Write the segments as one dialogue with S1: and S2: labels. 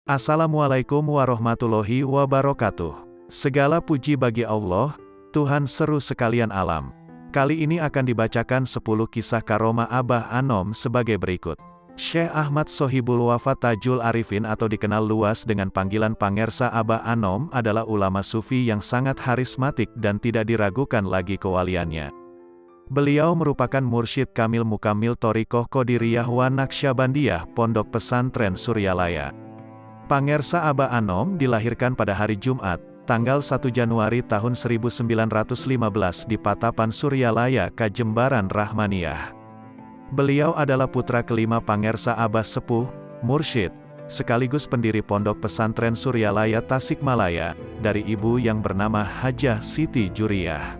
S1: Assalamualaikum warahmatullahi wabarakatuh. Segala puji bagi Allah, Tuhan seru sekalian alam. Kali ini akan dibacakan 10 kisah karomah Abah Anom sebagai berikut. Syekh Ahmad Sohibul Wafat Tajul Arifin atau dikenal luas dengan panggilan Pangersa Abah Anom adalah ulama sufi yang sangat harismatik dan tidak diragukan lagi kewaliannya. Beliau merupakan mursyid Kamil Mukamil Thoriqoh Qadiriyah wa Naqsyabandiyah Pondok Pesantren Suryalaya. Pangersa Abah Anom dilahirkan pada hari Jumat, tanggal 1 Januari tahun 1915 di Patapan Suryalaya, Kajembaran Rahmaniyah. Beliau adalah putra kelima Pangersa Abah Sepuh, mursyid, sekaligus pendiri Pondok Pesantren Suryalaya Tasikmalaya, dari ibu yang bernama Hajah Siti Juriyah.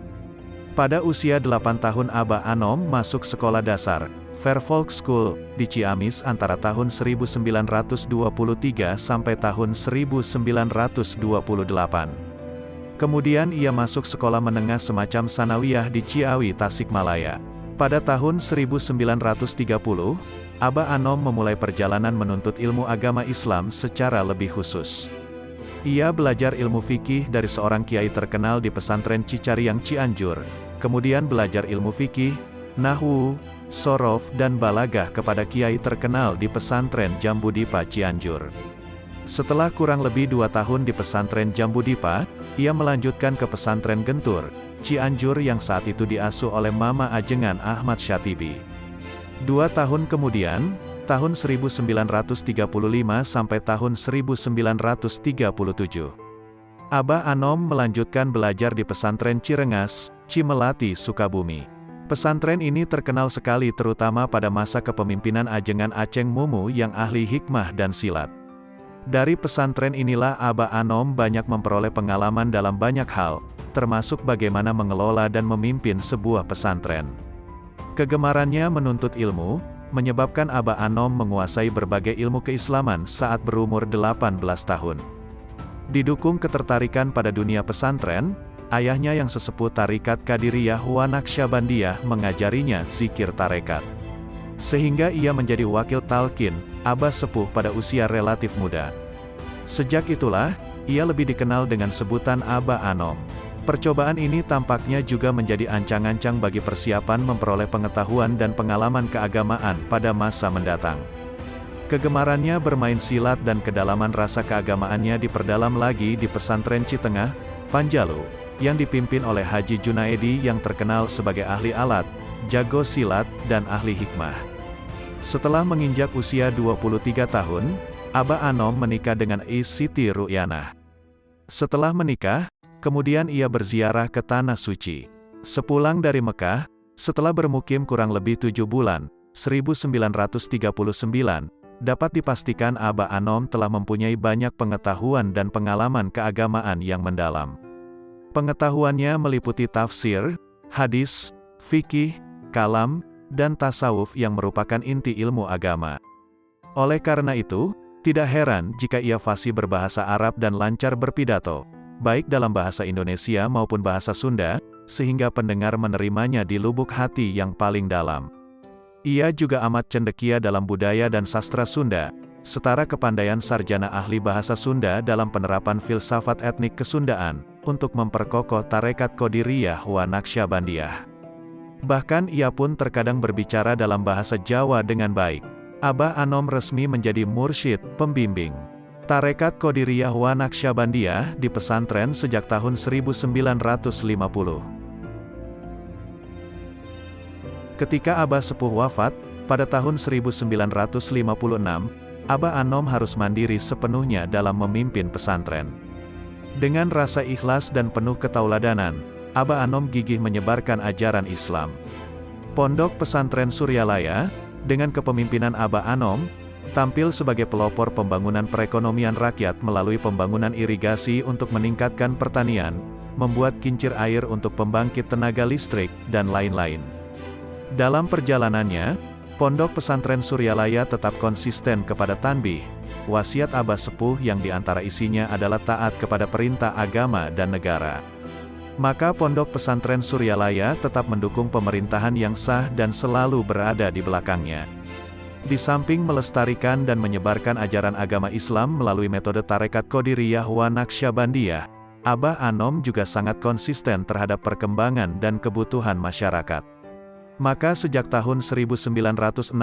S1: Pada usia 8 tahun Abah Anom masuk sekolah dasar, Fairfolk School, di Ciamis antara tahun 1923 sampai tahun 1928. Kemudian ia masuk sekolah menengah semacam Sanawiyah di Ciawi, Tasikmalaya. Pada tahun 1930, Abah Anom memulai perjalanan menuntut ilmu agama Islam secara lebih khusus. Ia belajar ilmu fikih dari seorang kiai terkenal di pesantren Cicariang Cianjur, kemudian belajar ilmu fikih, nahwu, sorof dan balagah kepada kiai terkenal di pesantren Jambudipa Cianjur. Setelah kurang lebih 2 tahun di pesantren Jambudipa, ia melanjutkan ke pesantren Gentur, Cianjur yang saat itu diasuh oleh Mama Ajengan Ahmad Syatibi. 2 tahun kemudian, tahun 1935 sampai tahun 1937. Abah Anom melanjutkan belajar di pesantren Cirengas, Cimelati, Sukabumi. Pesantren ini terkenal sekali terutama pada masa kepemimpinan Ajengan Aceng Mumu yang ahli hikmah dan silat. Dari pesantren inilah Abah Anom banyak memperoleh pengalaman dalam banyak hal, termasuk bagaimana mengelola dan memimpin sebuah pesantren. Kegemarannya menuntut ilmu, menyebabkan Abah Anom menguasai berbagai ilmu keislaman saat berumur 18 tahun. Didukung ketertarikan pada dunia pesantren, ayahnya yang sesepuh Tarikat Qadiriyah wa Naqsyabandiyah mengajarinya zikir tarekat. Sehingga ia menjadi wakil talqin, Abah Sepuh pada usia relatif muda. Sejak itulah, ia lebih dikenal dengan sebutan Abah Anom. Percobaan ini tampaknya juga menjadi ancang-ancang bagi persiapan memperoleh pengetahuan dan pengalaman keagamaan pada masa mendatang. Kegemarannya bermain silat dan kedalaman rasa keagamaannya diperdalam lagi di pesantren Citengah, Panjalu, yang dipimpin oleh Haji Junaedi yang terkenal sebagai ahli alat, jago silat, dan ahli hikmah. Setelah menginjak usia 23 tahun, Abah Anom menikah dengan Siti Ru'yanah. Setelah menikah, kemudian ia berziarah ke Tanah Suci. Sepulang dari Mekah, setelah bermukim kurang lebih 7 bulan, 1939, dapat dipastikan Abah Anom telah mempunyai banyak pengetahuan dan pengalaman keagamaan yang mendalam. Pengetahuannya meliputi tafsir, hadis, fikih, kalam, dan tasawuf yang merupakan inti ilmu agama. Oleh karena itu, tidak heran jika ia fasih berbahasa Arab dan lancar berpidato, baik dalam bahasa Indonesia maupun bahasa Sunda, sehingga pendengar menerimanya di lubuk hati yang paling dalam. Ia juga amat cendekia dalam budaya dan sastra Sunda, setara kepandaian sarjana ahli bahasa Sunda dalam penerapan filsafat etnik kesundaan, untuk memperkokoh tarekat Qadiriyah wa Naqsyabandiyah. Bahkan ia pun terkadang berbicara dalam bahasa Jawa dengan baik. Abah Anom resmi menjadi mursyid, pembimbing tarekat Qadiriyah wa Naqsyabandiyah di pesantren sejak tahun 1950. Ketika Abah Sepuh wafat, pada tahun 1956, Abah Anom harus mandiri sepenuhnya dalam memimpin pesantren. Dengan rasa ikhlas dan penuh ketauladanan, Abah Anom gigih menyebarkan ajaran Islam. Pondok Pesantren Suryalaya, dengan kepemimpinan Abah Anom, tampil sebagai pelopor pembangunan perekonomian rakyat melalui pembangunan irigasi untuk meningkatkan pertanian, membuat kincir air untuk pembangkit tenaga listrik, dan lain-lain. Dalam perjalanannya, Pondok Pesantren Suryalaya tetap konsisten kepada tanbih, wasiat Abah Sepuh yang diantara isinya adalah taat kepada perintah agama dan negara. Maka Pondok Pesantren Suryalaya tetap mendukung pemerintahan yang sah dan selalu berada di belakangnya. Di samping melestarikan dan menyebarkan ajaran agama Islam melalui metode tarekat Qadiriyah wa Naqsyabandiyah, Abah Anom juga sangat konsisten terhadap perkembangan dan kebutuhan masyarakat. Maka sejak tahun 1961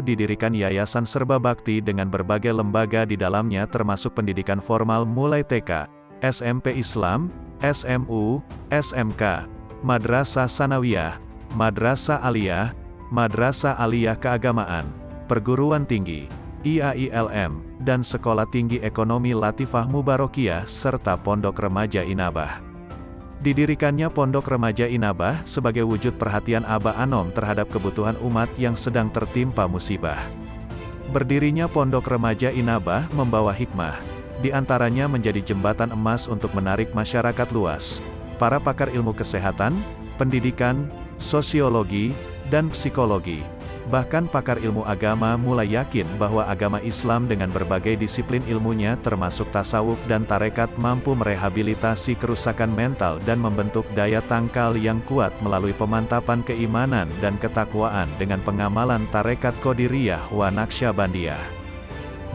S1: didirikan Yayasan Serba Bakti dengan berbagai lembaga di dalamnya termasuk pendidikan formal mulai TK, SMP Islam, SMU, SMK, Madrasah Sanawiyah, Madrasah Aliyah, Madrasah Aliyah Keagamaan, Perguruan Tinggi, IAILM, dan Sekolah Tinggi Ekonomi Latifah Mubarokiyah serta Pondok Remaja Inabah. Didirikannya Pondok Remaja Inabah sebagai wujud perhatian Abah Anom terhadap kebutuhan umat yang sedang tertimpa musibah. Berdirinya Pondok Remaja Inabah membawa hikmah, di antaranya menjadi jembatan emas untuk menarik masyarakat luas, para pakar ilmu kesehatan, pendidikan, sosiologi, dan psikologi. Bahkan pakar ilmu agama mulai yakin bahwa agama Islam dengan berbagai disiplin ilmunya termasuk tasawuf dan tarekat mampu merehabilitasi kerusakan mental dan membentuk daya tangkal yang kuat melalui pemantapan keimanan dan ketakwaan dengan pengamalan tarekat Qadiriyah wa Naqsyabandiyah.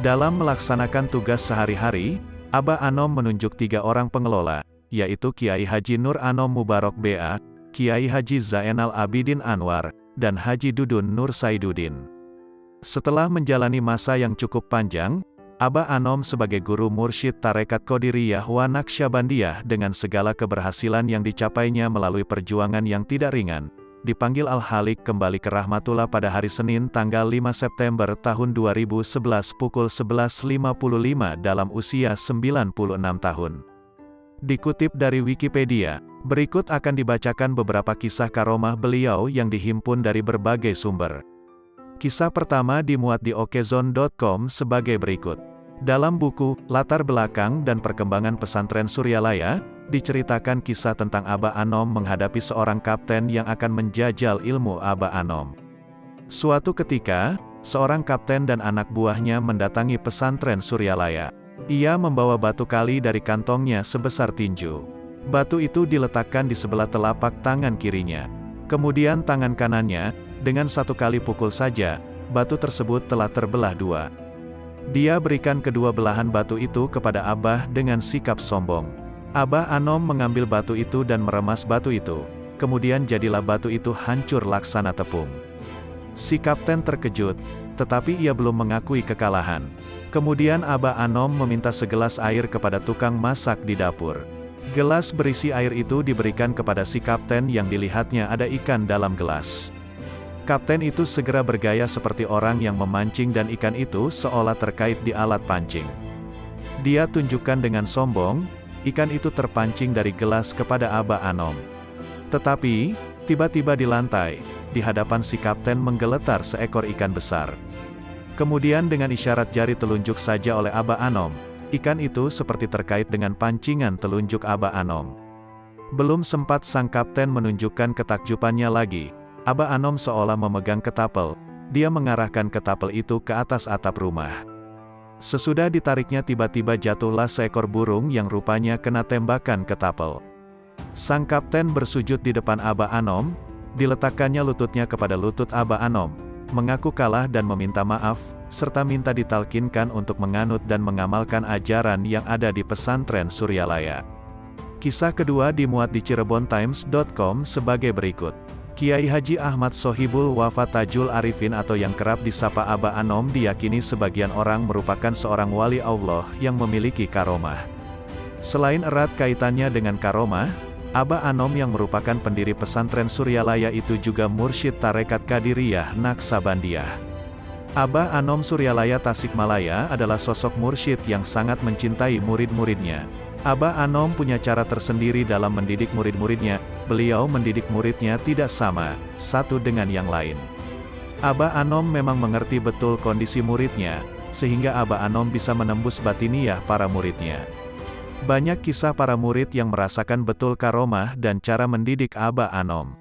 S1: Dalam melaksanakan tugas sehari-hari, Abah Anom menunjuk 3 orang pengelola, yaitu Kiai Haji Nur Anom Mubarok BA, Kiai Haji Zainal Abidin Anwar, dan Haji Dudun Nur Saiduddin. Setelah menjalani masa yang cukup panjang, Abah Anom sebagai guru mursyid tarekat Qadiriyah wa Naqsyabandiyah dengan segala keberhasilan yang dicapainya melalui perjuangan yang tidak ringan, dipanggil Al-Halik kembali ke Rahmatullah pada hari Senin tanggal 5 September tahun 2011 pukul 11.55 dalam usia 96 tahun. Dikutip dari Wikipedia, berikut akan dibacakan beberapa kisah karomah beliau yang dihimpun dari berbagai sumber. Kisah pertama dimuat di okezone.com sebagai berikut. Dalam buku, Latar Belakang dan Perkembangan Pesantren Suryalaya, diceritakan kisah tentang Abah Anom menghadapi seorang kapten yang akan menjajal ilmu Abah Anom. Suatu ketika, seorang kapten dan anak buahnya mendatangi pesantren Suryalaya. Ia membawa batu kali dari kantongnya sebesar tinju. Batu itu diletakkan di sebelah telapak tangan kirinya. Kemudian tangan kanannya, dengan 1 kali pukul saja, batu tersebut telah terbelah 2. Dia berikan kedua belahan batu itu kepada Abah dengan sikap sombong. Abah Anom mengambil batu itu dan meremas batu itu. Kemudian jadilah batu itu hancur laksana tepung. Si kapten terkejut, tetapi ia belum mengakui kekalahan. Kemudian Abah Anom meminta segelas air kepada tukang masak di dapur. Gelas berisi air itu diberikan kepada si kapten yang dilihatnya ada ikan dalam gelas. Kapten itu segera bergaya seperti orang yang memancing dan ikan itu seolah terkait di alat pancing. Dia tunjukkan dengan sombong, ikan itu terpancing dari gelas kepada Abah Anom. Tetapi, tiba-tiba di lantai, di hadapan si kapten menggeletar seekor ikan besar. Kemudian dengan isyarat jari telunjuk saja oleh Abah Anom, ikan itu seperti terkait dengan pancingan telunjuk Abah Anom. Belum sempat sang kapten menunjukkan ketakjubannya lagi, Abah Anom seolah memegang ketapel, dia mengarahkan ketapel itu ke atas atap rumah. Sesudah ditariknya tiba-tiba jatuhlah seekor burung yang rupanya kena tembakan ketapel. Sang kapten bersujud di depan Abah Anom, diletakkannya lututnya kepada lutut Abah Anom, mengaku kalah dan meminta maaf, serta minta ditalkinkan untuk menganut dan mengamalkan ajaran yang ada di pesantren Suryalaya. Kisah kedua dimuat di cirebontimes.com sebagai berikut. Kiai Haji Ahmad Sohibul Wafa Tajul Arifin atau yang kerap disapa Abah Anom diyakini sebagian orang merupakan seorang wali Allah yang memiliki karomah. Selain erat kaitannya dengan karomah, Abah Anom yang merupakan pendiri pesantren Suryalaya itu juga mursyid tarekat Qadiriyah Naqsyabandiyah. Abah Anom Suryalaya Tasikmalaya adalah sosok mursyid yang sangat mencintai murid-muridnya. Abah Anom punya cara tersendiri dalam mendidik murid-muridnya. Beliau mendidik muridnya tidak sama satu dengan yang lain. Abah Anom memang mengerti betul kondisi muridnya, sehingga Abah Anom bisa menembus batiniyah para muridnya. Banyak kisah para murid yang merasakan betul karomah dan cara mendidik Abah Anom.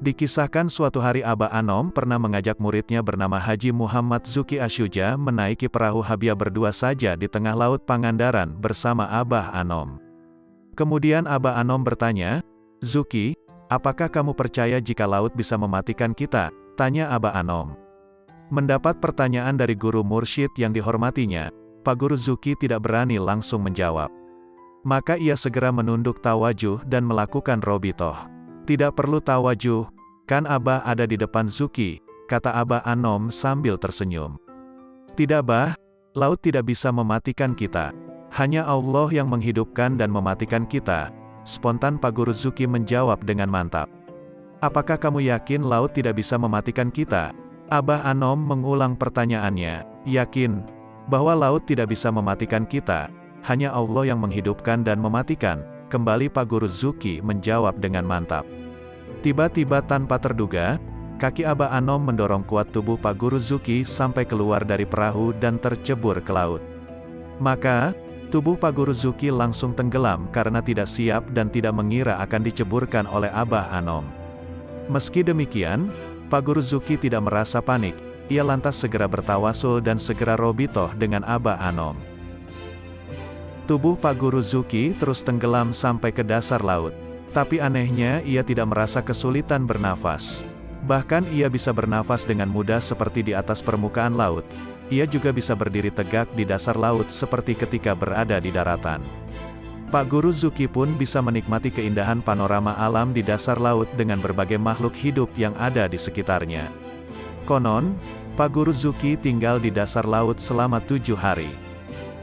S1: Dikisahkan suatu hari Abah Anom pernah mengajak muridnya bernama Haji Muhammad Zuki Asyuja menaiki perahu Habia berdua saja di tengah laut Pangandaran bersama Abah Anom. Kemudian Abah Anom bertanya, "Zuki, apakah kamu percaya jika laut bisa mematikan kita?" tanya Abah Anom. Mendapat pertanyaan dari guru mursyid yang dihormatinya, Pak Guru Zuki tidak berani langsung menjawab. Maka ia segera menunduk tawajuh dan melakukan robitoh. Tidak perlu tawajuh, kan Abah ada di depan Zuki, kata Abah Anom sambil tersenyum. Tidak bah, laut tidak bisa mematikan kita. Hanya Allah yang menghidupkan dan mematikan kita, spontan Pak Guru Zuki menjawab dengan mantap. Apakah kamu yakin laut tidak bisa mematikan kita? Abah Anom mengulang pertanyaannya, yakin bahwa laut tidak bisa mematikan kita, hanya Allah yang menghidupkan dan mematikan, kembali Pak Guru Zuki menjawab dengan mantap. Tiba-tiba tanpa terduga, kaki Abah Anom mendorong kuat tubuh Pak Guru Zuki sampai keluar dari perahu dan tercebur ke laut. Maka, tubuh Pak Guru Zuki langsung tenggelam karena tidak siap dan tidak mengira akan diceburkan oleh Abah Anom. Meski demikian, Pak Guru Zuki tidak merasa panik, ia lantas segera bertawasul dan segera robitoh dengan Abah Anom. Tubuh Pak Guru Zuki terus tenggelam sampai ke dasar laut. Tapi anehnya ia tidak merasa kesulitan bernafas. Bahkan ia bisa bernafas dengan mudah seperti di atas permukaan laut. Ia juga bisa berdiri tegak di dasar laut seperti ketika berada di daratan. Pak Guru Zuki pun bisa menikmati keindahan panorama alam di dasar laut dengan berbagai makhluk hidup yang ada di sekitarnya. Konon, Pak Guru Zuki tinggal di dasar laut selama 7 hari.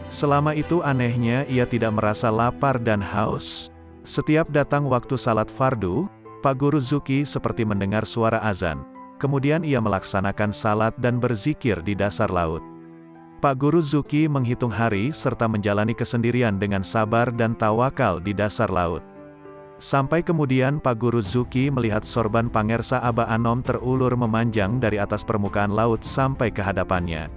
S1: Selama itu anehnya ia tidak merasa lapar dan haus. Setiap datang waktu salat fardu, Pak Guru Zuki seperti mendengar suara azan. Kemudian ia melaksanakan salat dan berzikir di dasar laut. Pak Guru Zuki menghitung hari serta menjalani kesendirian dengan sabar dan tawakal di dasar laut. Sampai kemudian Pak Guru Zuki melihat sorban pangersa Abah Anom terulur memanjang dari atas permukaan laut sampai ke hadapannya.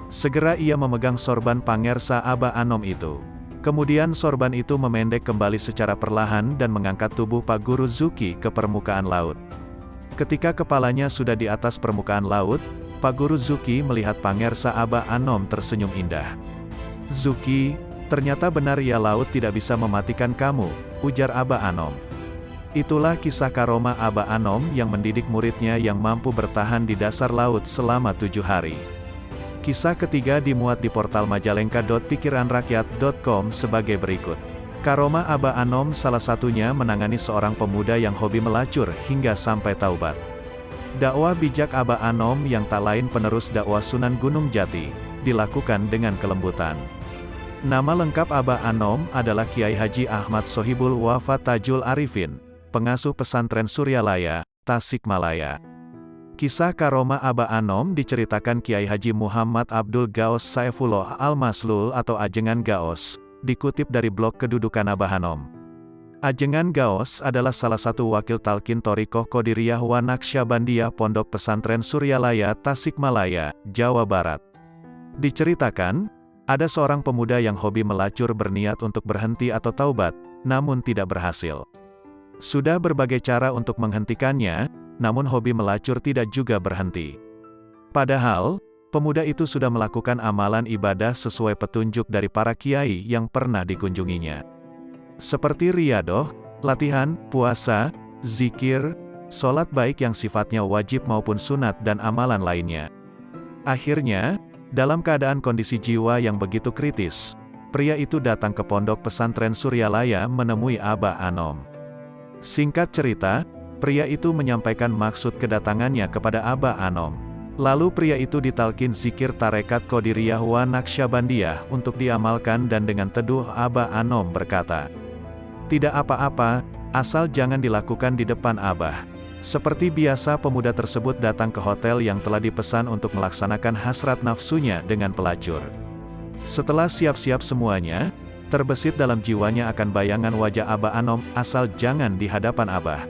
S1: Segera ia memegang sorban pangersa Abah Anom itu. Kemudian sorban itu memendek kembali secara perlahan dan mengangkat tubuh Pak Guru Zuki ke permukaan laut. Ketika kepalanya sudah di atas permukaan laut, Pak Guru Zuki melihat pangersa Abah Anom tersenyum indah. Zuki, ternyata benar ya laut tidak bisa mematikan kamu, ujar Abah Anom. Itulah kisah karomah Abah Anom yang mendidik muridnya yang mampu bertahan di dasar laut selama 7 hari. Kisah ketiga dimuat di portal majalengka.pikiranrakyat.com sebagai berikut. Karomah Abah Anom salah satunya menangani seorang pemuda yang hobi melacur hingga sampai taubat. Dakwah bijak Abah Anom yang tak lain penerus dakwah Sunan Gunung Jati, dilakukan dengan kelembutan. Nama lengkap Abah Anom adalah Kiai Haji Ahmad Sohibul Wafa Tajul Arifin, pengasuh pesantren Suryalaya, Tasikmalaya. Kisah karomah Abah Anom diceritakan Kiai Haji Muhammad Abdul Gaos Saifullah Al-Maslul atau Ajengan Gaos, dikutip dari blog Kedudukan Abah Anom. Ajengan Gaos adalah salah satu wakil talqin Thariqah Qadiriyah wa Naqsyabandiyah Pondok Pesantren Suryalaya Tasikmalaya, Jawa Barat. Diceritakan, ada seorang pemuda yang hobi melacur berniat untuk berhenti atau taubat, namun tidak berhasil. Sudah berbagai cara untuk menghentikannya, namun hobi melacur tidak juga berhenti. Padahal, pemuda itu sudah melakukan amalan ibadah sesuai petunjuk dari para kiai yang pernah dikunjunginya. Seperti riyadoh, latihan, puasa, zikir, sholat baik yang sifatnya wajib maupun sunat dan amalan lainnya. Akhirnya, dalam keadaan kondisi jiwa yang begitu kritis, pria itu datang ke pondok pesantren Suryalaya menemui Abah Anom. Singkat cerita, pria itu menyampaikan maksud kedatangannya kepada Abah Anom. Lalu pria itu ditalkin zikir tarekat Qadiriyah wa Naqsyabandiyah untuk diamalkan dan dengan teduh Abah Anom berkata, "Tidak apa-apa, asal jangan dilakukan di depan Abah." Seperti biasa pemuda tersebut datang ke hotel yang telah dipesan untuk melaksanakan hasrat nafsunya dengan pelacur. Setelah siap-siap semuanya, terbesit dalam jiwanya akan bayangan wajah Abah Anom asal jangan di hadapan Abah.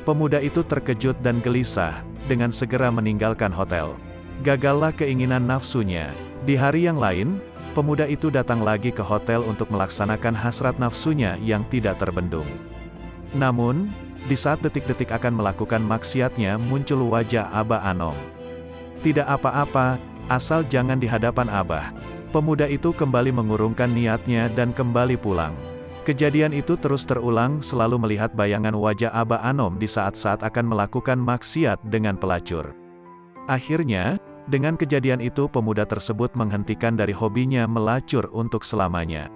S1: Pemuda itu terkejut dan gelisah, dengan segera meninggalkan hotel. Gagallah keinginan nafsunya. Di hari yang lain, pemuda itu datang lagi ke hotel untuk melaksanakan hasrat nafsunya yang tidak terbendung. Namun, di saat detik-detik akan melakukan maksiatnya muncul wajah Abah Anom. "Tidak apa-apa, asal jangan di hadapan Abah." Pemuda itu kembali mengurungkan niatnya dan kembali pulang. Kejadian itu terus terulang selalu melihat bayangan wajah Abah Anom di saat-saat akan melakukan maksiat dengan pelacur. Akhirnya, Dengan kejadian itu pemuda tersebut menghentikan dari hobinya melacur untuk selamanya.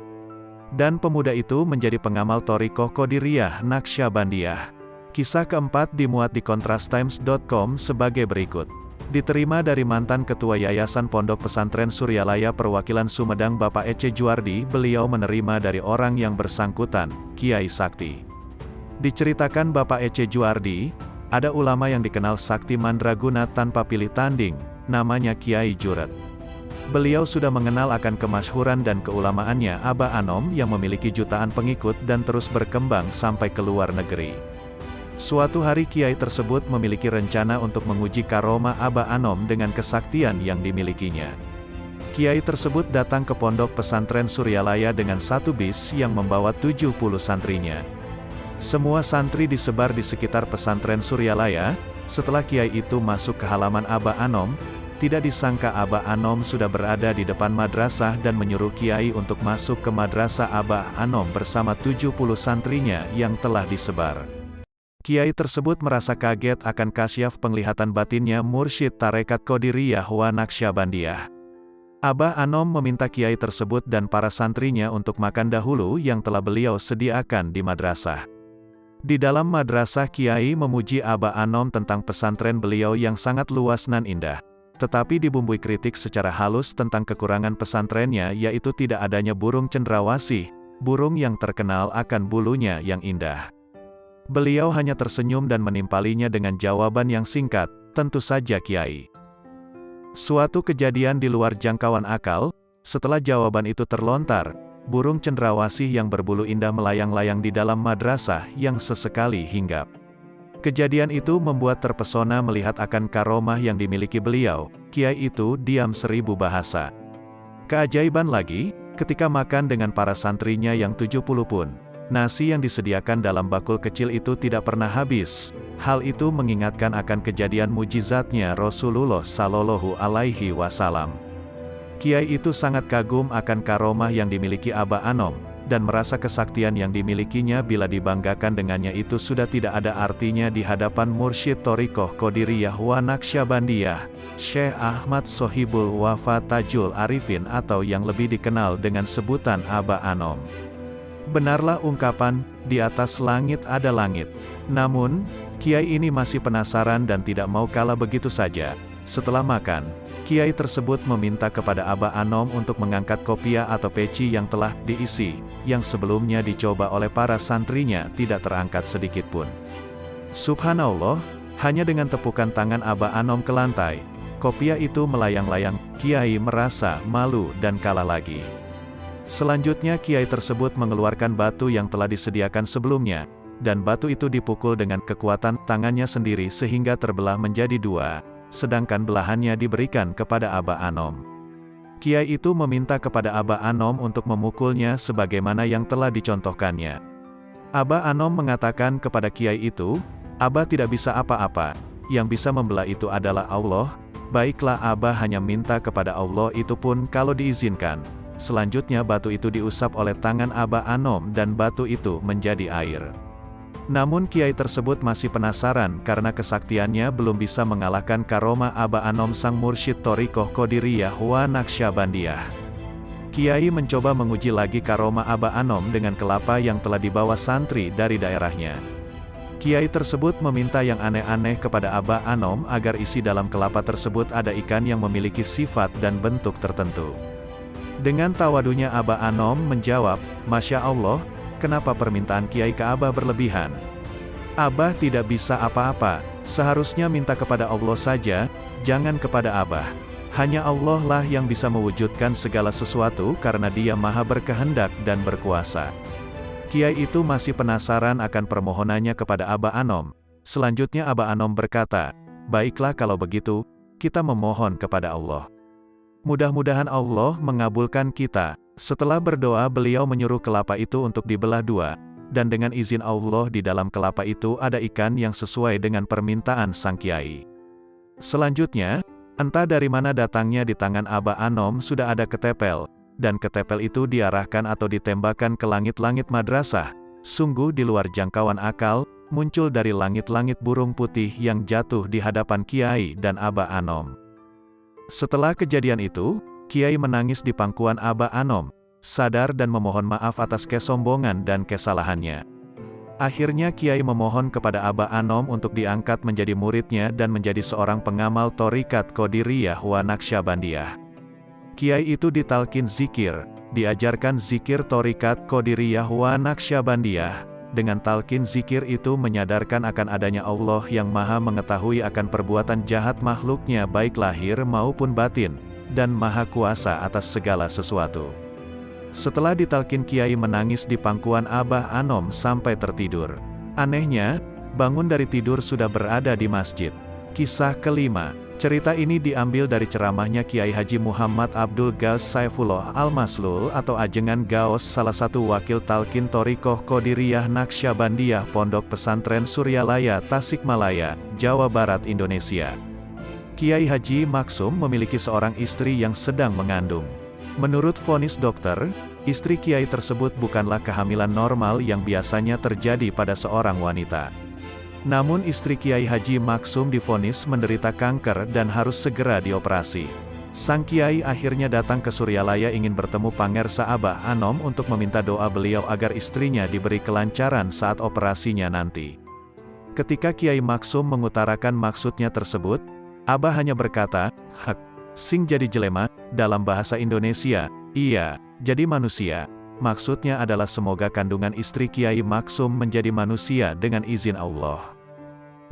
S1: Dan pemuda itu menjadi pengamal Thariqah Qadiriyah Naqsyabandiyah. Kisah keempat dimuat di kontrastimes.com sebagai berikut. Diterima dari mantan Ketua Yayasan Pondok Pesantren Suryalaya Perwakilan Sumedang Bapak Ece Juardi, beliau menerima dari orang yang bersangkutan, Kiai Sakti. Diceritakan Bapak Ece Juardi, ada ulama yang dikenal sakti mandraguna tanpa pilih tanding, namanya Kiai Juret. Beliau sudah mengenal akan kemasyhuran dan keulamaannya Aba Anom yang memiliki jutaan pengikut dan terus berkembang sampai ke luar negeri. Suatu hari Kiai tersebut memiliki rencana untuk menguji karomah Aba Anom dengan kesaktian yang dimilikinya. Kiai tersebut datang ke Pondok Pesantren Suryalaya dengan satu bis yang membawa 70 santrinya. Semua santri disebar di sekitar pesantren Suryalaya. Setelah Kiai itu masuk ke halaman Aba Anom, tidak disangka Aba Anom sudah berada di depan madrasah dan menyuruh Kiai untuk masuk ke madrasah Aba Anom bersama 70 santrinya yang telah disebar. Kiai tersebut merasa kaget akan kasyaf penglihatan batinnya Mursyid Tarekat Qadiriyah wa Naqsyabandiyah. Aba Anom meminta Kiai tersebut dan para santrinya untuk makan dahulu yang telah beliau sediakan di madrasah. Di dalam madrasah Kiai memuji Aba Anom tentang pesantren beliau yang sangat luas nan indah. Tetapi dibumbui kritik secara halus tentang kekurangan pesantrennya, yaitu tidak adanya burung cendrawasih, burung yang terkenal akan bulunya yang indah. Beliau hanya tersenyum dan menimpalinya dengan jawaban yang singkat, tentu saja Kiai. Suatu kejadian di luar jangkauan akal, setelah jawaban itu terlontar, burung cendrawasih yang berbulu indah melayang-layang di dalam madrasah yang sesekali hinggap. Kejadian itu membuat terpesona melihat akan karomah yang dimiliki beliau. Kiai itu diam 1000 bahasa. Keajaiban lagi, ketika makan dengan para santrinya yang 70 pun, nasi yang disediakan dalam bakul kecil itu tidak pernah habis. Hal itu mengingatkan akan kejadian mujizatnya Rasulullah Shallallahu Alaihi Wasallam. Kiai itu sangat kagum akan karomah yang dimiliki Aba Anom, dan merasa kesaktian yang dimilikinya bila dibanggakan dengannya itu sudah tidak ada artinya di hadapan Mursyid Thariqah Qadiriyah wa Naqsyabandiyah, Syekh Ahmad Sohibul Wafa Tajul Arifin atau yang lebih dikenal dengan sebutan Aba Anom. Benarlah ungkapan, di atas langit ada langit. Namun, Kiai ini masih penasaran dan tidak mau kalah begitu saja. Setelah makan, Kiai tersebut meminta kepada Aba Anom untuk mengangkat kopiah atau peci yang telah diisi, yang sebelumnya dicoba oleh para santrinya tidak terangkat sedikit pun. Subhanallah, hanya dengan tepukan tangan Aba Anom ke lantai, kopiah itu melayang-layang. Kiai merasa malu dan kalah lagi. Selanjutnya Kiai tersebut mengeluarkan batu yang telah disediakan sebelumnya, dan batu itu dipukul dengan kekuatan tangannya sendiri sehingga terbelah menjadi dua, sedangkan belahannya diberikan kepada Aba Anom. Kiai itu meminta kepada Aba Anom untuk memukulnya sebagaimana yang telah dicontohkannya. Aba Anom mengatakan kepada Kiai itu, "Aba tidak bisa apa-apa, yang bisa membelah itu adalah Allah." Baiklah, Aba hanya minta kepada Allah, itu pun kalau diizinkan. Selanjutnya batu itu diusap oleh tangan Aba Anom dan batu itu menjadi air. Namun Kiai tersebut masih penasaran karena kesaktiannya belum bisa mengalahkan karomah Aba Anom sang Mursyid Thariqah Qadiriyah wa Naqsyabandiyah. Kiai mencoba menguji lagi karomah Aba Anom dengan kelapa yang telah dibawa santri dari daerahnya. Kiai tersebut meminta yang aneh-aneh kepada Aba Anom agar isi dalam kelapa tersebut ada ikan yang memiliki sifat dan bentuk tertentu. Dengan tawadunya Aba Anom menjawab, "Masya Allah, kenapa permintaan Kiai ke Abah berlebihan? Abah tidak bisa apa-apa, seharusnya minta kepada Allah saja, jangan kepada Abah. Hanya Allah lah yang bisa mewujudkan segala sesuatu karena Dia Maha berkehendak dan berkuasa." Kiai itu masih penasaran akan permohonannya kepada Aba Anom. Selanjutnya Aba Anom berkata, "Baiklah kalau begitu, kita memohon kepada Allah. Mudah-mudahan Allah mengabulkan kita." Setelah berdoa beliau menyuruh kelapa itu untuk dibelah dua, dan dengan izin Allah di dalam kelapa itu ada ikan yang sesuai dengan permintaan sang Kiai. Selanjutnya, entah dari mana datangnya di tangan Aba Anom sudah ada ketepel, dan ketepel itu diarahkan atau ditembakkan ke langit-langit madrasah. Sungguh di luar jangkauan akal, muncul dari langit-langit burung putih yang jatuh di hadapan Kiai dan Aba Anom. Setelah kejadian itu, Kiai menangis di pangkuan Abah Anom, sadar dan memohon maaf atas kesombongan dan kesalahannya. Akhirnya Kiai memohon kepada Abah Anom untuk diangkat menjadi muridnya dan menjadi seorang pengamal Thariqat Qadiriyah wa Naqsyabandiyah. Kiai itu ditalkin zikir, diajarkan zikir Thariqat Qadiriyah wa Naqsyabandiyah. Dengan talkin zikir itu menyadarkan akan adanya Allah yang maha mengetahui akan perbuatan jahat makhluknya baik lahir maupun batin, dan maha kuasa atas segala sesuatu. Setelah ditalkin Kiai menangis di pangkuan Abah Anom sampai tertidur. Anehnya, bangun dari tidur sudah berada di masjid. Kisah kelima. Cerita ini diambil dari ceramahnya Kiai Haji Muhammad Abdul Ghaus Saifullah Al-Maslul atau Ajengan Gaos, salah satu wakil talkin Thariqah Qadiriyah Naqsyabandiyah Pondok Pesantren Suryalaya Tasikmalaya, Jawa Barat, Indonesia. Kiai Haji Maksum memiliki seorang istri yang sedang mengandung. Menurut vonis dokter, istri Kiai tersebut bukanlah kehamilan normal yang biasanya terjadi pada seorang wanita. Namun istri Kiai Haji Maksum divonis menderita kanker dan harus segera dioperasi. Sang Kiai akhirnya datang ke Suryalaya ingin bertemu Pangersa Abah Anom untuk meminta doa beliau agar istrinya diberi kelancaran saat operasinya nanti. Ketika Kiai Maksum mengutarakan maksudnya tersebut, Abah hanya berkata, "Hak, sing jadi jelema," dalam bahasa Indonesia, iya, jadi manusia. Maksudnya adalah semoga kandungan istri Kiai Maksum menjadi manusia dengan izin Allah.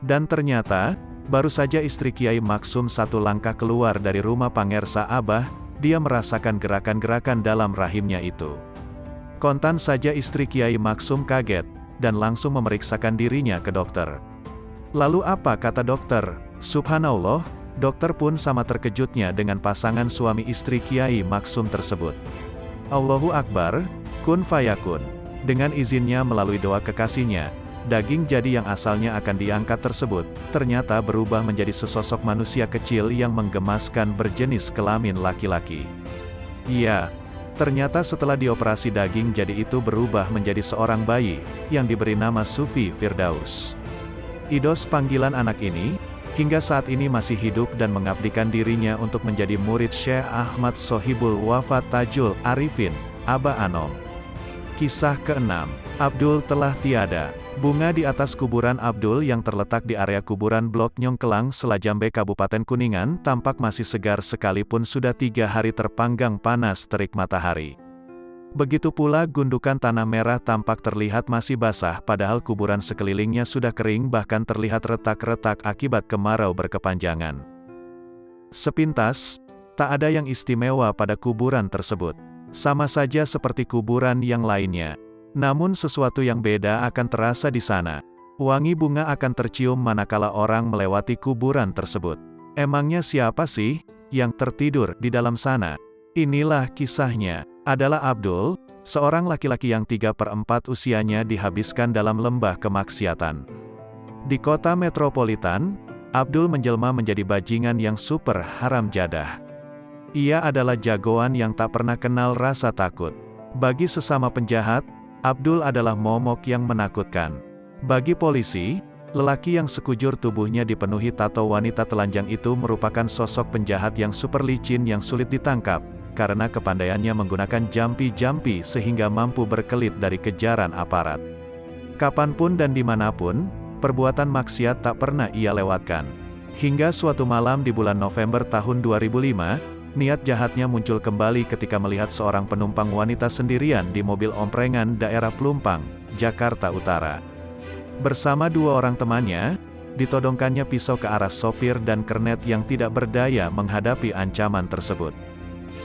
S1: Dan ternyata, baru saja istri Kiai Maksum satu langkah keluar dari rumah Pangersa Abah, dia merasakan gerakan-gerakan dalam rahimnya itu. Kontan saja istri Kiai Maksum kaget, dan langsung memeriksakan dirinya ke dokter. Lalu apa kata dokter? Subhanallah, dokter pun sama terkejutnya dengan pasangan suami istri Kiai Maksum tersebut. Allahu Akbar, kun fayakun. Dengan izinnya melalui doa kekasihnya, daging jadi yang asalnya akan diangkat tersebut, ternyata berubah menjadi sesosok manusia kecil yang menggemaskan berjenis kelamin laki-laki. Iya, ternyata setelah dioperasi daging jadi itu berubah menjadi seorang bayi, yang diberi nama Sufi Firdaus. Idos panggilan anak ini, hingga saat ini masih hidup dan mengabdikan dirinya untuk menjadi murid Syekh Ahmad Sohibul Wafat Tajul Arifin, Abah Anom. Kisah ke-6, Abdul telah tiada. Bunga di atas kuburan Abdul yang terletak di area kuburan Blok Nyongkelang, Selajambe, Kabupaten Kuningan, tampak masih segar sekalipun sudah 3 hari terpanggang panas terik matahari. Begitu pula gundukan tanah merah tampak terlihat masih basah padahal kuburan sekelilingnya sudah kering bahkan terlihat retak-retak akibat kemarau berkepanjangan. Sepintas, tak ada yang istimewa pada kuburan tersebut. Sama saja seperti kuburan yang lainnya. Namun sesuatu yang beda akan terasa di sana. Wangi bunga akan tercium manakala orang melewati kuburan tersebut. Emangnya siapa sih yang tertidur di dalam sana? Inilah kisahnya. Adalah Abdul, seorang laki-laki yang 3/4 usianya dihabiskan dalam lembah kemaksiatan. Di kota metropolitan, Abdul menjelma menjadi bajingan yang super haram jadah. Ia adalah jagoan yang tak pernah kenal rasa takut. Bagi sesama penjahat, Abdul adalah momok yang menakutkan. Bagi polisi, lelaki yang sekujur tubuhnya dipenuhi tato wanita telanjang itu merupakan sosok penjahat yang super licin yang sulit ditangkap, karena kepandaiannya menggunakan jampi-jampi sehingga mampu berkelit dari kejaran aparat. Kapanpun dan dimanapun, perbuatan maksiat tak pernah ia lewatkan. Hingga suatu malam di bulan November tahun 2005, niat jahatnya muncul kembali ketika melihat seorang penumpang wanita sendirian di mobil omprengan daerah Pelumpang, Jakarta Utara. Bersama 2 orang temannya, ditodongkannya pisau ke arah sopir dan kernet yang tidak berdaya menghadapi ancaman tersebut.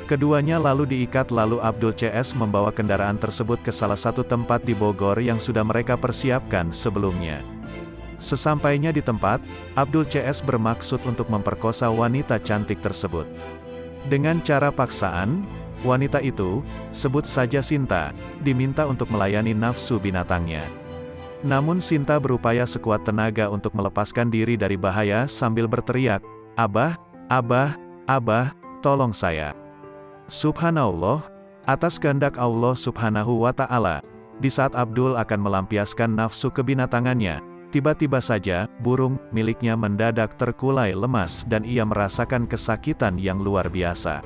S1: Keduanya lalu diikat lalu Abdul CS membawa kendaraan tersebut ke salah satu tempat di Bogor yang sudah mereka persiapkan sebelumnya. Sesampainya di tempat, Abdul CS bermaksud untuk memperkosa wanita cantik tersebut. Dengan cara paksaan, wanita itu, sebut saja Sinta, diminta untuk melayani nafsu binatangnya. Namun Sinta berupaya sekuat tenaga untuk melepaskan diri dari bahaya sambil berteriak, "Abah, Abah, Abah, tolong saya." Subhanallah, atas kehendak Allah Subhanahu wa Ta'ala, di saat Abdul akan melampiaskan nafsu kebinatangannya, Tiba-tiba saja, burung miliknya mendadak terkulai lemas dan ia merasakan kesakitan yang luar biasa.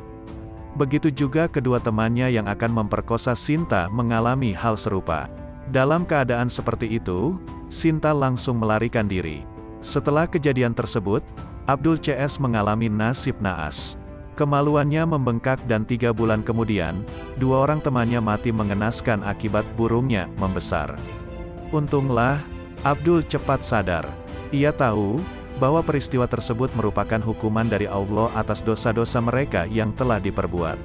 S1: Begitu juga kedua temannya yang akan memperkosa Sinta mengalami hal serupa. Dalam keadaan seperti itu, Sinta langsung melarikan diri. Setelah kejadian tersebut, Abdul CS mengalami nasib naas. Kemaluannya membengkak dan 3 bulan kemudian, 2 orang temannya mati mengenaskan akibat burungnya membesar. Untunglah, Abdul cepat sadar. Ia tahu bahwa peristiwa tersebut merupakan hukuman dari Allah atas dosa-dosa mereka yang telah diperbuat.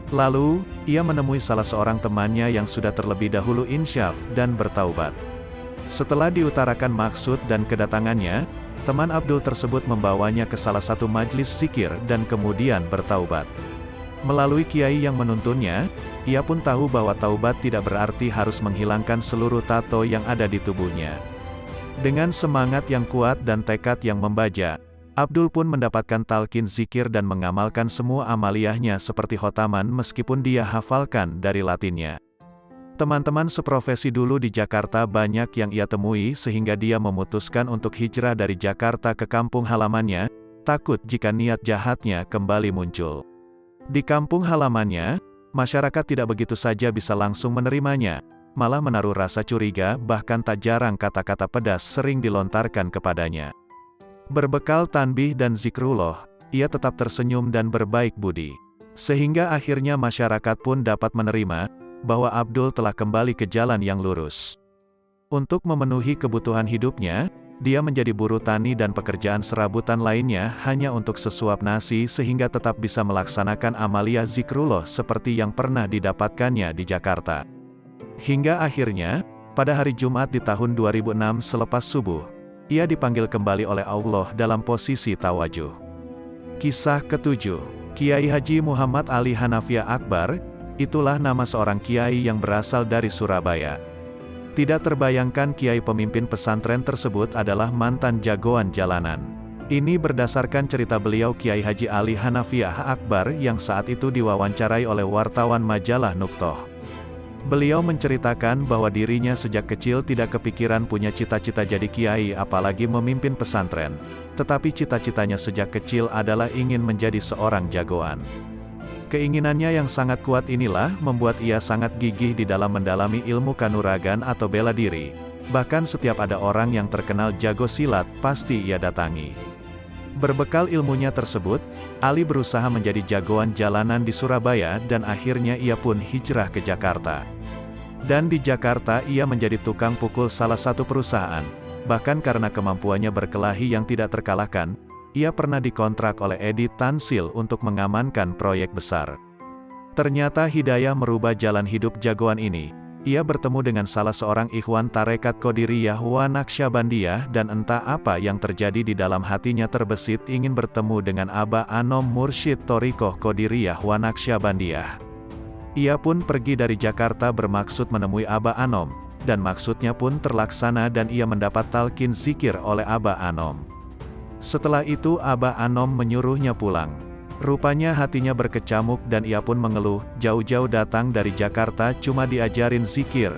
S1: Lalu, ia menemui salah seorang temannya yang sudah terlebih dahulu insyaf dan bertaubat. Setelah diutarakan maksud dan kedatangannya, teman Abdul tersebut membawanya ke salah satu majlis zikir dan kemudian bertaubat. Melalui kiai yang menuntunnya, ia pun tahu bahwa taubat tidak berarti harus menghilangkan seluruh tato yang ada di tubuhnya. Dengan semangat yang kuat dan tekad yang membaja, Abdul pun mendapatkan talqin zikir dan mengamalkan semua amaliyahnya seperti khotaman meskipun dia hafalkan dari latinnya. Teman-teman seprofesi dulu di Jakarta banyak yang ia temui sehingga dia memutuskan untuk hijrah dari Jakarta ke kampung halamannya, takut jika niat jahatnya kembali muncul. Di kampung halamannya, masyarakat tidak begitu saja bisa langsung menerimanya, malah menaruh rasa curiga, bahkan tak jarang kata-kata pedas sering dilontarkan kepadanya. Berbekal tanbih dan zikrullah, ia tetap tersenyum dan berbaik budi. Sehingga akhirnya masyarakat pun dapat menerima bahwa Abdul telah kembali ke jalan yang lurus. Untuk memenuhi kebutuhan hidupnya, dia menjadi buruh tani dan pekerjaan serabutan lainnya hanya untuk sesuap nasi sehingga tetap bisa melaksanakan amaliyah zikrullah seperti yang pernah didapatkannya di Jakarta. Hingga akhirnya, pada hari Jumat di tahun 2006 selepas subuh, ia dipanggil kembali oleh Allah dalam posisi tawajuh. Kisah ketujuh, Kiai Haji Muhammad Ali Hanafiah Akbar, itulah nama seorang kiai yang berasal dari Surabaya. Tidak terbayangkan kiai pemimpin pesantren tersebut adalah mantan jagoan jalanan. Ini berdasarkan cerita beliau Kiai Haji Ali Hanafiah Akbar yang saat itu diwawancarai oleh wartawan majalah Nuqtoh. Beliau menceritakan bahwa dirinya sejak kecil tidak kepikiran punya cita-cita jadi kiai apalagi memimpin pesantren. Tetapi cita-citanya sejak kecil adalah ingin menjadi seorang jagoan. Keinginannya yang sangat kuat inilah membuat ia sangat gigih di dalam mendalami ilmu kanuragan atau bela diri. Bahkan setiap ada orang yang terkenal jago silat, pasti ia datangi. Berbekal ilmunya tersebut, Ali berusaha menjadi jagoan jalanan di Surabaya dan akhirnya ia pun hijrah ke Jakarta. Dan di Jakarta ia menjadi tukang pukul salah satu perusahaan. Bahkan karena kemampuannya berkelahi yang tidak terkalahkan, ia pernah dikontrak oleh Edi Tansil untuk mengamankan proyek besar. Ternyata hidayah merubah jalan hidup jagoan ini. Ia bertemu dengan salah seorang ikhwan tarekat Qadiriyah wa Naqsyabandiyah dan entah apa yang terjadi di dalam hatinya terbesit ingin bertemu dengan Aba Anom Mursyid Thoriqoh Qadiriyah wa Naqsyabandiyah. Ia pun pergi dari Jakarta bermaksud menemui Aba Anom, dan maksudnya pun terlaksana dan ia mendapat talqin zikir oleh Aba Anom. Setelah itu Aba Anom menyuruhnya pulang. Rupanya hatinya berkecamuk dan ia pun mengeluh, jauh-jauh datang dari Jakarta cuma diajarin zikir,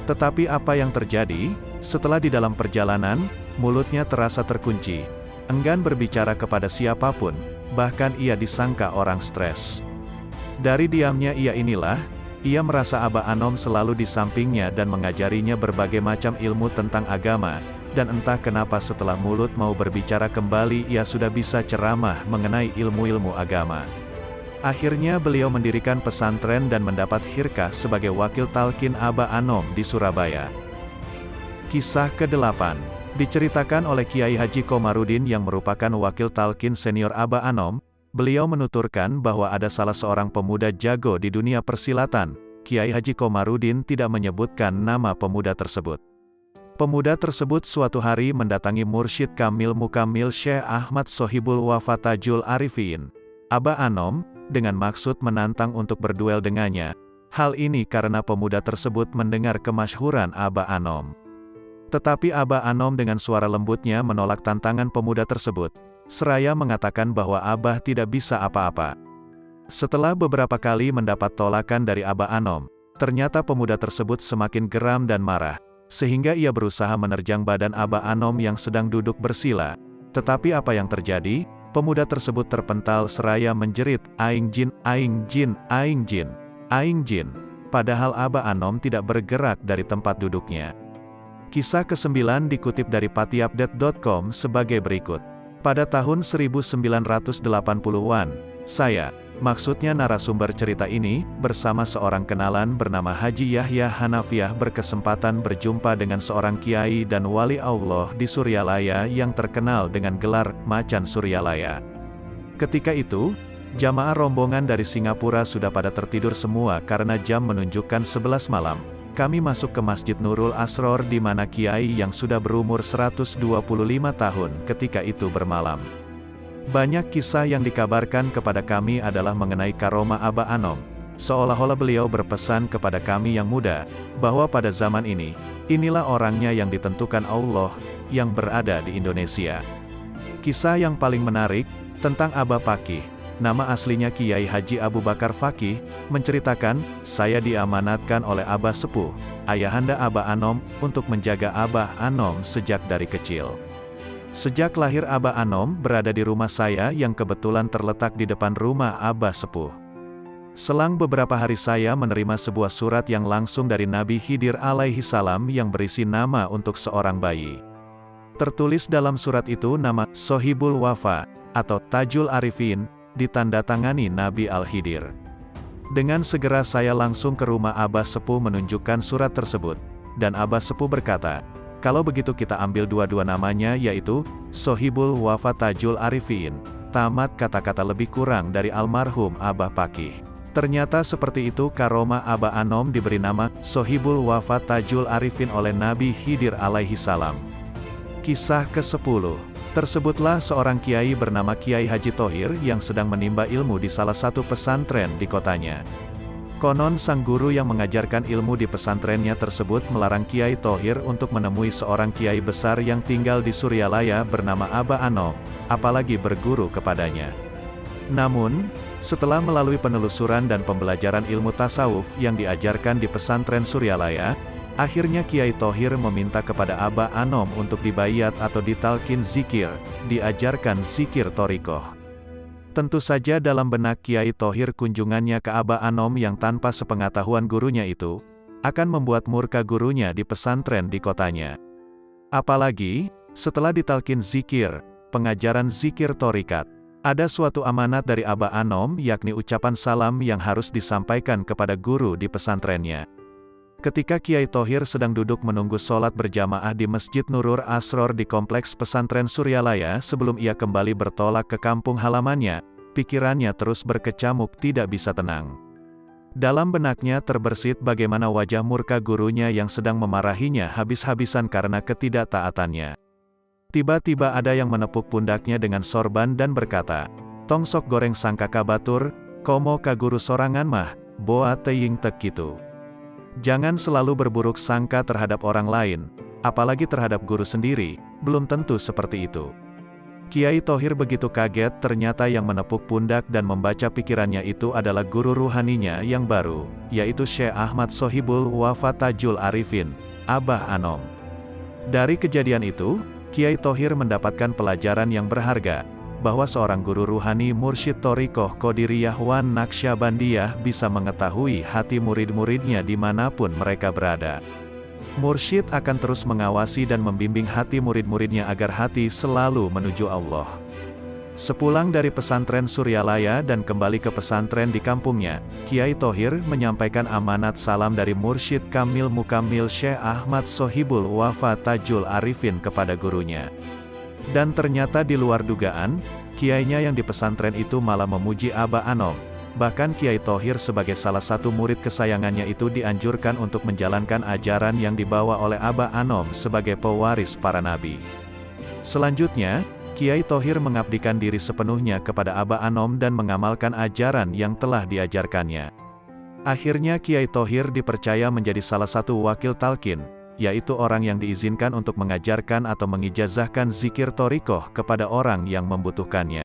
S1: Tetapi apa yang terjadi? Setelah di dalam perjalanan, mulutnya terasa terkunci. Enggan berbicara kepada siapapun, bahkan ia disangka orang stres. Dari diamnya ia merasa Aba Anom selalu di sampingnya dan mengajarinya berbagai macam ilmu tentang agama. Dan entah kenapa setelah mulut mau berbicara kembali ia sudah bisa ceramah mengenai ilmu-ilmu agama. Akhirnya beliau mendirikan pesantren dan mendapat khirkah sebagai wakil talqin Aba Anom di Surabaya. Kisah ke-8 diceritakan oleh Kiai Haji Komarudin yang merupakan wakil talqin senior Aba Anom. Beliau menuturkan bahwa ada salah seorang pemuda jago di dunia persilatan. Kiai Haji Komarudin tidak menyebutkan nama pemuda tersebut. Pemuda tersebut suatu hari mendatangi Mursyid Kamil Mukamil Syekh Ahmad Sohibul Wafatajul Arifin, Aba Anom, dengan maksud menantang untuk berduel dengannya. Hal ini karena pemuda tersebut mendengar kemasyhuran Aba Anom. Tetapi Aba Anom dengan suara lembutnya menolak tantangan pemuda tersebut, seraya mengatakan bahwa Abah tidak bisa apa-apa. Setelah beberapa kali mendapat tolakan dari Aba Anom, ternyata pemuda tersebut semakin geram dan marah. sehingga ia berusaha menerjang badan Abah Anom yang sedang duduk bersila. Tetapi apa yang terjadi? Pemuda tersebut terpental seraya menjerit, "Aing jin, aing jin, aing jin, aing jin." Padahal Abah Anom tidak bergerak dari tempat duduknya. Kisah ke-9 dikutip dari patiupdate.com sebagai berikut. Pada tahun 1980-an, saya, maksudnya narasumber cerita ini, bersama seorang kenalan bernama Haji Yahya Hanafiah berkesempatan berjumpa dengan seorang kiai dan wali Allah di Suryalaya yang terkenal dengan gelar Macan Suryalaya. Ketika itu, jamaah rombongan dari Singapura sudah pada tertidur semua karena jam menunjukkan 11 malam. Kami masuk ke Masjid Nurul Asror di mana kiai yang sudah berumur 125 tahun ketika itu bermalam. Banyak kisah yang dikabarkan kepada kami adalah mengenai karomah Abah Anom. Seolah-olah beliau berpesan kepada kami yang muda, bahwa pada zaman ini, inilah orangnya yang ditentukan Allah, yang berada di Indonesia. Kisah yang paling menarik, tentang Abah Fakih, nama aslinya Kiai Haji Abu Bakar Fakih, menceritakan, saya diamanatkan oleh Abah Sepuh, ayahanda Abah Anom, untuk menjaga Abah Anom sejak dari kecil. Sejak lahir Abah Anom berada di rumah saya yang kebetulan terletak di depan rumah Abah Sepuh. Selang beberapa hari saya menerima sebuah surat yang langsung dari Nabi Khidir alaihi salam yang berisi nama untuk seorang bayi. Tertulis dalam surat itu nama Sohibul Wafa, atau Tajul Arifin, ditandatangani Nabi Al-Khidir. Dengan segera saya langsung ke rumah Abah Sepuh menunjukkan surat tersebut, dan Abah Sepuh berkata, kalau begitu kita ambil dua-dua namanya yaitu, Sohibul Wafa Tajul Arifin, tamat kata-kata lebih kurang dari almarhum Abah Fakih. Ternyata seperti itu karomah Abah Anom diberi nama, Sohibul Wafa Tajul Arifin oleh Nabi Khidir alaihi salam. Kisah ke-10. Tersebutlah seorang kiai bernama Kiai Haji Thohir yang sedang menimba ilmu di salah satu pesantren di kotanya. Konon sang guru yang mengajarkan ilmu di pesantrennya tersebut melarang Kiai Thohir untuk menemui seorang kiai besar yang tinggal di Suryalaya bernama Abah Anom, apalagi berguru kepadanya. Namun, setelah melalui penelusuran dan pembelajaran ilmu tasawuf yang diajarkan di pesantren Suryalaya, akhirnya Kiai Thohir meminta kepada Abah Anom untuk dibayat atau ditalkin zikir, diajarkan zikir thorikoh. Tentu saja dalam benak Kiai Thohir kunjungannya ke Abah Anom yang tanpa sepengetahuan gurunya itu, akan membuat murka gurunya di pesantren di kotanya. Apalagi, setelah ditalkin zikir, pengajaran zikir thorikat, ada suatu amanat dari Abah Anom yakni ucapan salam yang harus disampaikan kepada guru di pesantrennya. Ketika Kiai Thohir sedang duduk menunggu sholat berjamaah di Masjid Nurul Asror di kompleks pesantren Suryalaya sebelum ia kembali bertolak ke kampung halamannya, pikirannya terus berkecamuk tidak bisa tenang. Dalam benaknya terbersit bagaimana wajah murka gurunya yang sedang memarahinya habis-habisan karena ketidaktaatannya. Tiba-tiba ada yang menepuk pundaknya dengan sorban dan berkata, "Tong sok goreng sangka kabatur, komo ka guru sorangan mah, boa teying tek gitu." Jangan selalu berburuk sangka terhadap orang lain, apalagi terhadap guru sendiri, belum tentu seperti itu. Kiai Thohir begitu kaget ternyata yang menepuk pundak dan membaca pikirannya itu adalah guru ruhaninya yang baru, yaitu Syekh Ahmad Sohibul Wafa Tajul Arifin, Abah Anom. Dari kejadian itu, Kiai Thohir mendapatkan pelajaran yang berharga, bahwa seorang guru ruhani mursyid thorikoh Qadiriyah wan Naqsyabandiyah bisa mengetahui hati murid-muridnya dimanapun mereka berada. Mursyid akan terus mengawasi dan membimbing hati murid-muridnya agar hati selalu menuju Allah. Sepulang dari pesantren Suryalaya dan kembali ke pesantren di kampungnya, Kiai Thohir menyampaikan amanat salam dari Mursyid Kamil Mukamil Syekh Ahmad Sohibul Wafa Tajul Arifin kepada gurunya. Dan ternyata di luar dugaan, kiainya yang di pesantren itu malah memuji Abah Anom. Bahkan Kiai Thohir sebagai salah satu murid kesayangannya itu dianjurkan untuk menjalankan ajaran yang dibawa oleh Abah Anom sebagai pewaris para nabi. Selanjutnya, Kiai Thohir mengabdikan diri sepenuhnya kepada Abah Anom dan mengamalkan ajaran yang telah diajarkannya. Akhirnya Kiai Thohir dipercaya menjadi salah satu wakil talqin, yaitu orang yang diizinkan untuk mengajarkan atau mengijazahkan zikir thorikoh kepada orang yang membutuhkannya.